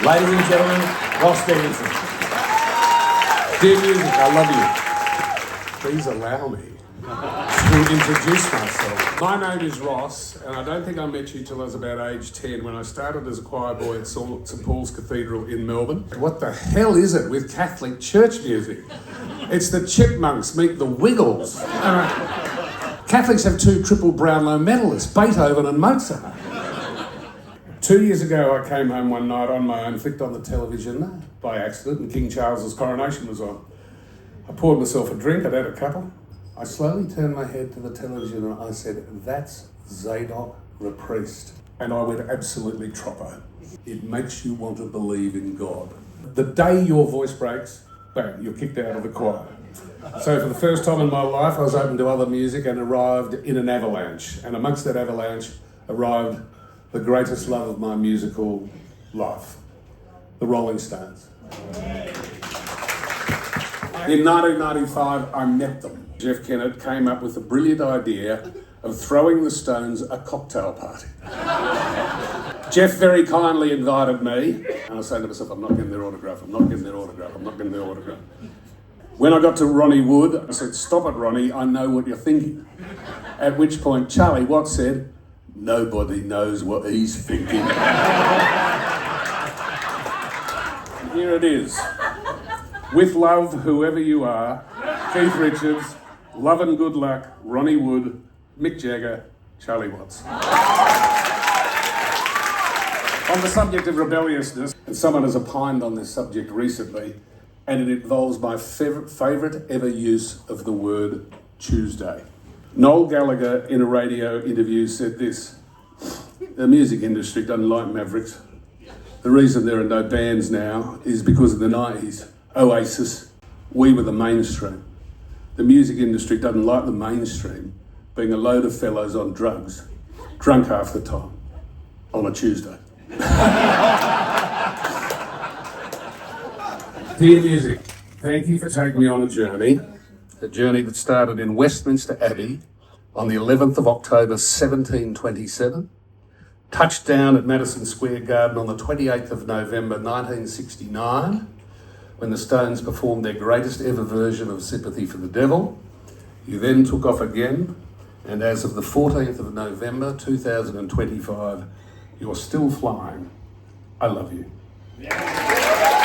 Ladies and gentlemen, Ross Stevenson. Dear music, I love you. Please allow me to introduce myself. My name is Ross, and I don't think I met you till I was about age 10 when I started as a choir boy at St Paul's Cathedral in Melbourne. What the hell is it with Catholic church music? It's the Chipmunks meet the Wiggles. Catholics have two triple Brownlow medalists, Beethoven and Mozart. 2 years ago, I came home one night on my own, flicked on the television by accident, and King Charles's coronation was on. I poured myself a drink, I'd had a couple. I slowly turned my head to the television and I said, "That's Zadok repriest." And I went absolutely troppo. It makes you want to believe in God. The day your voice breaks, bang, you're kicked out of the choir. So for the first time in my life, I was open to other music and arrived in an avalanche. And amongst that avalanche arrived the greatest love of my musical life, the Rolling Stones. In 1995, I met them. Jeff Kennett came up with the brilliant idea of throwing the Stones a cocktail party. Jeff very kindly invited me, and I was saying to myself, I'm not getting their autograph, I'm not getting their autograph, I'm not getting their autograph. When I got to Ronnie Wood, I said, "Stop it, Ronnie, I know what you're thinking." At which point, Charlie Watts said, "Nobody knows what he's thinking." Here it is. With love, whoever you are, Keith Richards, love and good luck, Ronnie Wood, Mick Jagger, Charlie Watts. On the subject of rebelliousness, and someone has opined on this subject recently, and it involves my favourite ever use of the word Tuesday. Noel Gallagher, in a radio interview, said this: "The music industry doesn't like Mavericks. The reason there are no bands now is because in the 90s, Oasis, we were the mainstream. The music industry doesn't like the mainstream being a load of fellows on drugs, drunk half the time, on a Tuesday." Dear music, thank you for taking me on a journey that started in Westminster Abbey on the 11th of October 1727, touched down at Madison Square Garden on the 28th of November 1969, when the Stones performed their greatest ever version of Sympathy for the Devil. You then took off again, and as of the 14th of November 2025, you're still flying. I love you. Yeah.